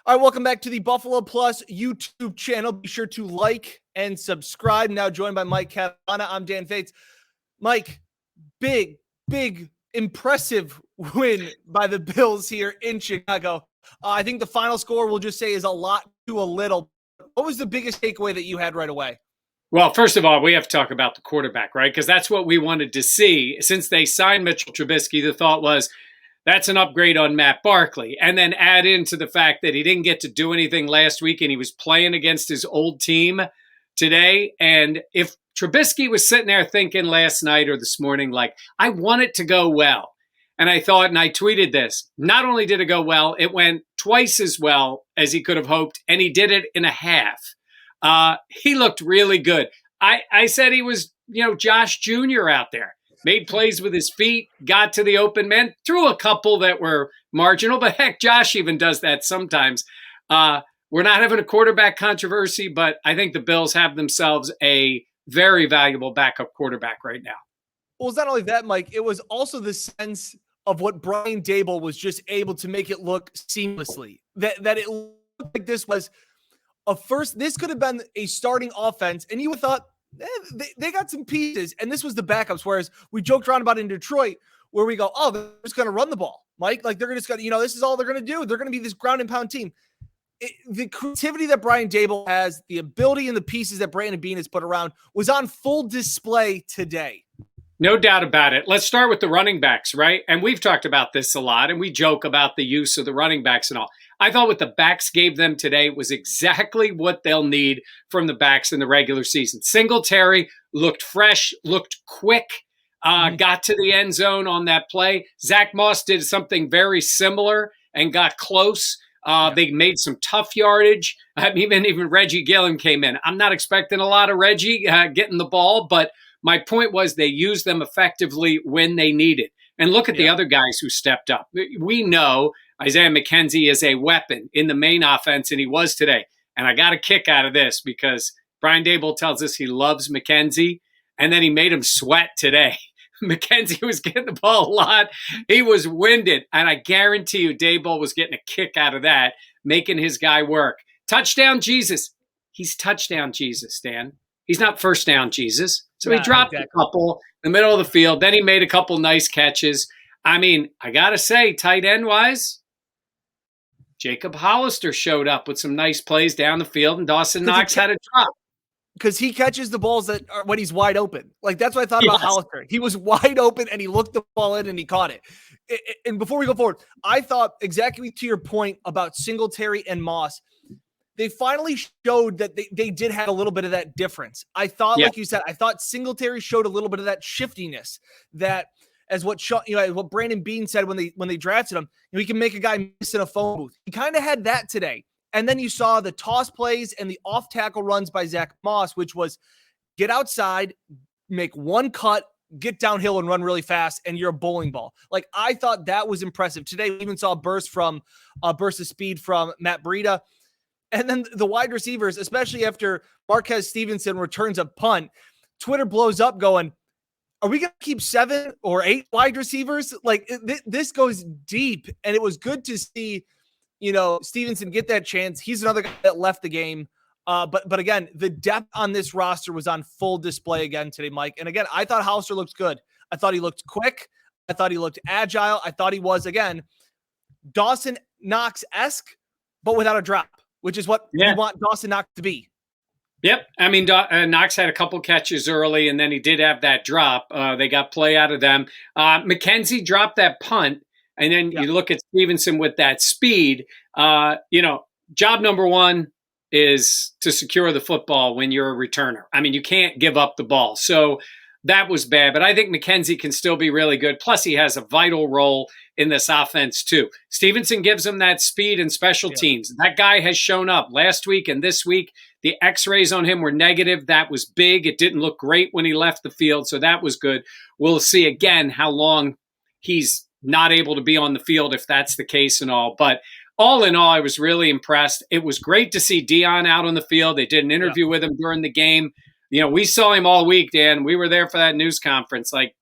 All right, welcome back to the Buffalo Plus YouTube channel. Be sure to like and subscribe. Now joined by Mike Catalana. I'm Dan Fetes. Mike, big, impressive win by the Bills here in Chicago. I think the final score we'll just say is a lot to a little. What was the biggest takeaway that you had right away? Well, first of all, we have to talk about the quarterback, right? Because that's what we wanted to see. Since they signed Mitchell Trubisky, the thought was, that's an upgrade on Matt Barkley. And then add into the fact that he didn't get to do anything last week and he was playing against his old team today. And if Trubisky was sitting there thinking last night or this morning, like, I want it to go well. And I thought, and I tweeted this, not only did it go well, it went twice as well as he could have hoped. And he did it in a half. He looked really good. I said he was, Josh Jr. out there. Made plays with his feet, got to the open man, threw a couple that were marginal, but heck, Josh even does that sometimes. We're not having a quarterback controversy, but I think the Bills have themselves a very valuable backup quarterback right now. Well, it's not only that, Mike, it was also the sense of what Brian Daboll was just able to make it look seamlessly. That it looked like this was this could have been a starting offense, and you would have thought, they got some pieces, and this was the backups. Whereas we joked around about it in Detroit, where we go, oh, they're just going to run the ball, Mike. Like they're just going to, this is all they're going to do. They're going to be this ground and pound team. The creativity that Brian Daboll has, the ability and the pieces that Brandon Beane has put around was on full display today. No doubt about it. Let's start with the running backs, right? And we've talked about this a lot, and we joke about the use of the running backs and all. I thought what the backs gave them today was exactly what they'll need from the backs in the regular season. Singletary looked fresh, looked quick, got to the end zone on that play. Zach Moss did something very similar and got close. They made some tough yardage. Even Reggie Gillen came in. I'm not expecting a lot of Reggie getting the ball, but my point was they used them effectively when they needed. And look at the other guys who stepped up. We know Isaiah McKenzie is a weapon in the main offense, and he was today. And I got a kick out of this because Brian Daboll tells us he loves McKenzie, and then he made him sweat today. McKenzie was getting the ball a lot. He was winded, and I guarantee you Daboll was getting a kick out of that, making his guy work. Touchdown Jesus. He's touchdown Jesus, Dan. He's not first down Jesus. So he dropped a couple in the middle of the field. Then he made a couple nice catches. I mean, I got to say, tight end-wise, Jacob Hollister showed up with some nice plays down the field, and Dawson Knox had a drop. Because he catches the balls when he's wide open. Like, that's what I thought about Hollister. He was wide open, and he looked the ball in, and he caught it. And before we go forward, I thought exactly to your point about Singletary and Moss, they finally showed that they did have a little bit of that difference. I thought, like you said, I thought Singletary showed a little bit of that shiftiness that – as what what Brandon Beane said when they drafted him, he can make a guy miss in a phone booth. He kind of had that today. And then you saw the toss plays and the off tackle runs by Zach Moss, which was get outside, make one cut, get downhill and run really fast, and you're a bowling ball. Like, I thought that was impressive. Today we even saw a burst of speed from Matt Breida. And then the wide receivers, especially after Marquez Stevenson returns a punt, Twitter blows up going, are we going to keep 7 or 8 wide receivers? Like, this goes deep, and it was good to see, Stevenson get that chance. He's another guy that left the game. But again, the depth on this roster was on full display again today, Mike. And again, I thought Hollister looked good. I thought he looked quick. I thought he looked agile. I thought he was, again, Dawson Knox-esque, but without a drop, which is what you want Dawson Knox to be. Yep. I mean, Knox had a couple catches early, and then he did have that drop. They got play out of them. McKenzie dropped that punt, and then you look at Stevenson with that speed. Job number one is to secure the football when you're a returner. I mean, you can't give up the ball. So that was bad, but I think McKenzie can still be really good. Plus, he has a vital role in this offense, too. Stevenson gives him that speed and special teams. That guy has shown up last week and this week. The x-rays on him were negative. That was big. It didn't look great when he left the field, so that was good. We'll see again how long he's not able to be on the field if that's the case and all. But all in all, I was really impressed. It was great to see Dion out on the field. They did an interview with him during the game. We saw him all week, Dan. We were there for that news conference. Like,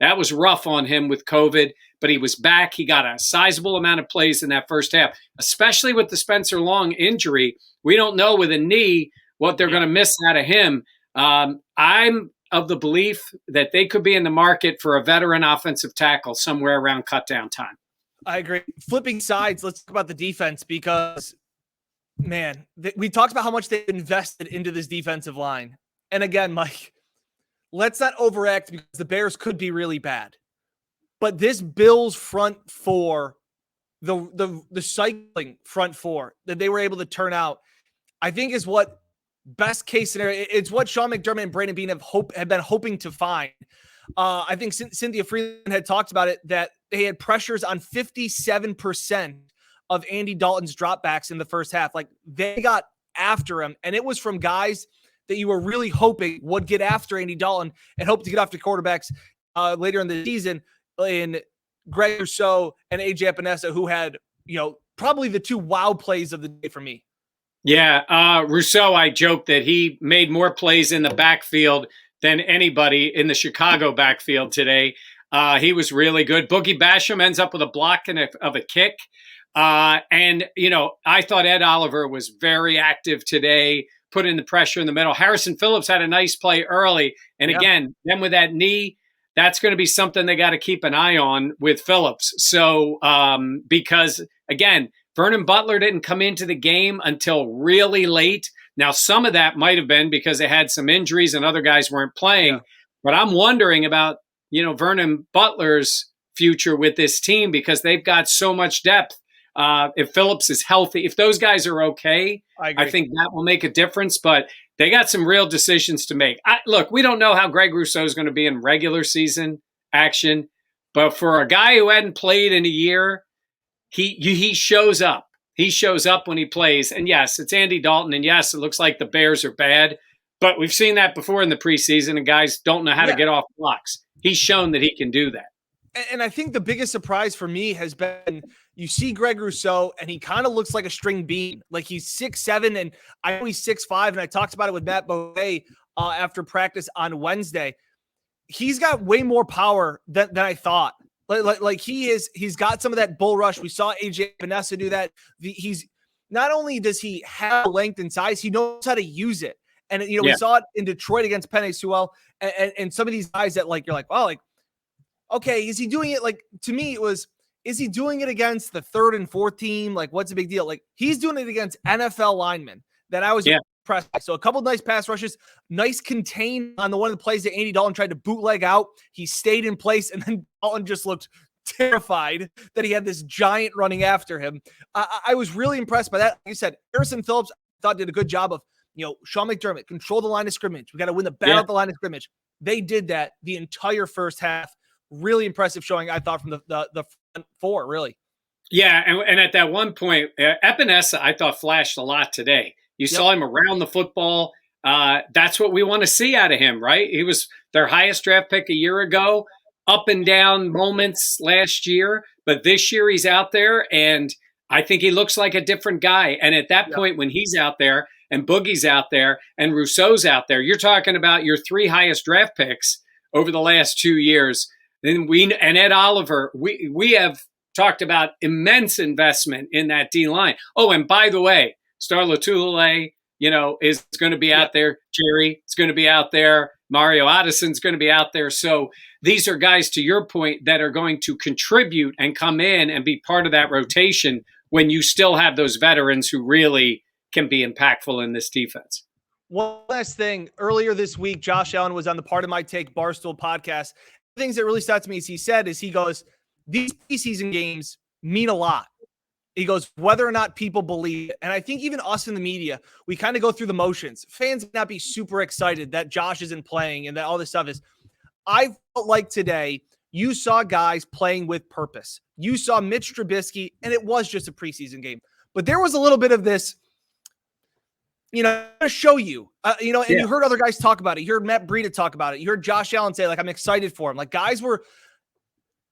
That was rough on him with COVID, but he was back. He got a sizable amount of plays in that first half, especially with the Spencer Long injury. We don't know with a knee what they're going to miss out of him. I'm of the belief that they could be in the market for a veteran offensive tackle somewhere around cutdown time. I agree. Flipping sides, let's talk about the defense because, man, we talked about how much they've invested into this defensive line. And again, Mike, let's not overact because the Bears could be really bad. But this Bills front four, the cycling front four that they were able to turn out, I think is what best case scenario. It's what Sean McDermott and Brandon Beane have been hoping to find. I think Cynthia Freeland had talked about it, that they had pressures on 57% of Andy Dalton's dropbacks in the first half. Like, they got after him, and it was from guys that you were really hoping would get after Andy Dalton and hope to get after quarterbacks later in the season, in Greg Rousseau and AJ Epinesa, who had, probably the two wow plays of the day for me. Yeah, Rousseau, I joked that he made more plays in the backfield than anybody in the Chicago backfield today. He was really good. Boogie Basham ends up with a block of a kick. And I thought Ed Oliver was very active today, put in the pressure in the middle. Harrison Phillips had a nice play early. And again, then with that knee, that's going to be something they got to keep an eye on with Phillips. So, because again, Vernon Butler didn't come into the game until really late. Now, some of that might have been because they had some injuries and other guys weren't playing. But I'm wondering about, Vernon Butler's future with this team because they've got so much depth. If Phillips is healthy, if those guys are okay, I think that will make a difference. But they got some real decisions to make. Look, we don't know how Greg Rousseau is going to be in regular season action. But for a guy who hadn't played in a year, he shows up. He shows up when he plays. And yes, it's Andy Dalton. And yes, it looks like the Bears are bad. But we've seen that before in the preseason, and guys don't know how to get off blocks. He's shown that he can do that. And I think the biggest surprise for me has been, you see Greg Rousseau, and he kind of looks like a string bean. Like, he's 6'7", and I know he's 6'5", and I talked about it with Matt Beauvais after practice on Wednesday. He's got way more power than I thought. Like he's got some of that bull rush. We saw AJ Epinesa do that. He's not only does he have length and size, he knows how to use it. And we saw it in Detroit against Penei Sewell and some of these guys that you're like, wow, okay, is he doing it? Like, to me, it was, is he doing it against the third and fourth team? Like, what's the big deal? Like, he's doing it against NFL linemen that I was impressed by. So a couple of nice pass rushes, nice contain on the one of the plays that Andy Dalton tried to bootleg out. He stayed in place, and then Dalton just looked terrified that he had this giant running after him. I was really impressed by that. Like you said, Harrison Phillips, I thought, did a good job of, Sean McDermott, control the line of scrimmage. We got to win the battle at the line of scrimmage. They did that the entire first half. Really impressive showing, I thought, from the front four, really. Yeah, and at that one point, Epinesa, I thought, flashed a lot today. You saw him around the football. That's what we want to see out of him, right? He was their highest draft pick a year ago, up and down moments last year. But this year he's out there, and I think he looks like a different guy. And at that point, when he's out there and Boogie's out there and Rousseau's out there, you're talking about your three highest draft picks over the last 2 years. And Ed Oliver, we have talked about immense investment in that D line. Oh, and by the way, Star Lotulelei, is going to be out there. Jerry is going to be out there. Mario Addison's going to be out there. So these are guys, to your point, that are going to contribute and come in and be part of that rotation when you still have those veterans who really can be impactful in this defense. One last thing. Earlier this week, Josh Allen was on the Part of My Take Barstool podcast. Things that really stood out to me he goes, these preseason games mean a lot. He goes, whether or not people believe it. And I think even us in the media, we kind of go through the motions. Fans may not be super excited that Josh isn't playing and that all this stuff is. I felt like today you saw guys playing with purpose. You saw Mitch Trubisky, and it was just a preseason game. But there was a little bit of this, to show you, you heard other guys talk about it. You heard Matt Breida talk about it. You heard Josh Allen say, I'm excited for him. Like, guys were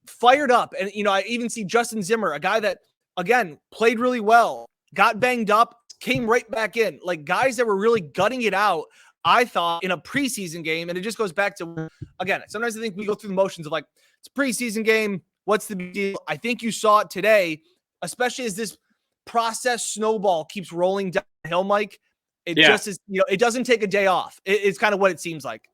fired up. And, I even see Justin Zimmer, a guy that, again, played really well, got banged up, came right back in. Like, guys that were really gutting it out I thought in a preseason game, and it just goes back to, again, sometimes I think we go through the motions of like, it's a preseason game. What's the big deal? I think you saw it today, especially as this process snowball keeps rolling downhill, Mike. It just is, it doesn't take a day off. It's kind of what it seems like.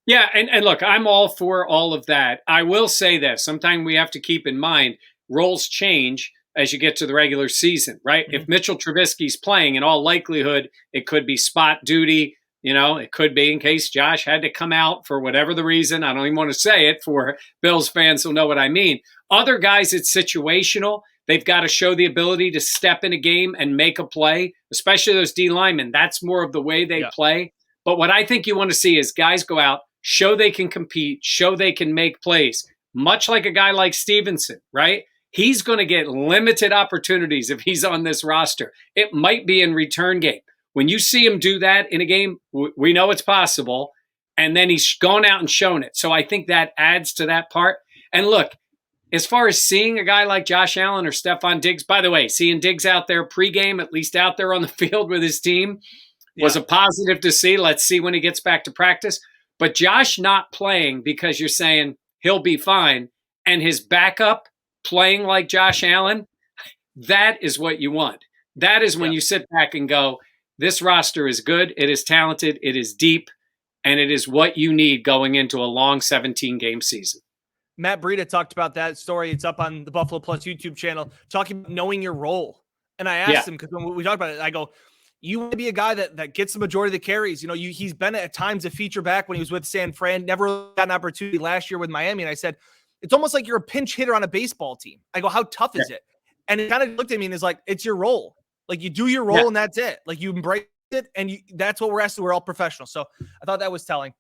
Yeah, and look, I'm all for all of that. I will say this. Sometimes we have to keep in mind roles change as you get to the regular season, right? Mm-hmm. If Mitchell Trubisky's playing, in all likelihood, it could be spot duty. It could be in case Josh had to come out for whatever the reason. I don't even want to say it for Bills fans who'll know what I mean. Other guys, it's situational. They've got to show the ability to step in a game and make a play, especially those D linemen. That's more of the way they play. But what I think you want to see is guys go out, show they can compete, show they can make plays, much like a guy like Stevenson, right? He's going to get limited opportunities if he's on this roster. It might be in return game. When you see him do that in a game, we know it's possible, and then he's gone out and shown it. So I think that adds to that part. And look, as far as seeing a guy like Josh Allen or Stephon Diggs, by the way, seeing Diggs out there pregame, at least out there on the field with his team, was a positive to see. Let's see when he gets back to practice. But Josh not playing because you're saying he'll be fine, and his backup playing like Josh Allen, that is what you want. That is when you sit back and go, this roster is good, it is talented, it is deep, and it is what you need going into a long 17-game season. Matt Breida talked about that story. It's up on the Buffalo Plus YouTube channel, talking about knowing your role. And I asked him, because when we talked about it, I go, you want to be a guy that gets the majority of the carries. He's been at times a feature back when he was with San Fran, never got an opportunity last year with Miami. And I said, it's almost like you're a pinch hitter on a baseball team. I go, how tough is it? And he kind of looked at me and is like, it's your role. Like, you do your role and that's it. Like, you embrace it, and that's what we're asked to. We're all professionals. So I thought that was telling.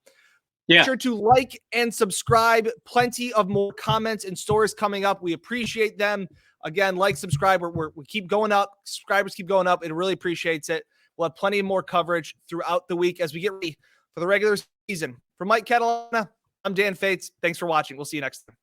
Yeah. Be sure to like and subscribe. Plenty of more comments and stories coming up. We appreciate them. Again, like, subscribe. We keep going up. Subscribers keep going up. It really appreciates it. We'll have plenty of more coverage throughout the week as we get ready for the regular season. For Mike Catalana, I'm Dan Fetes. Thanks for watching. We'll see you next time.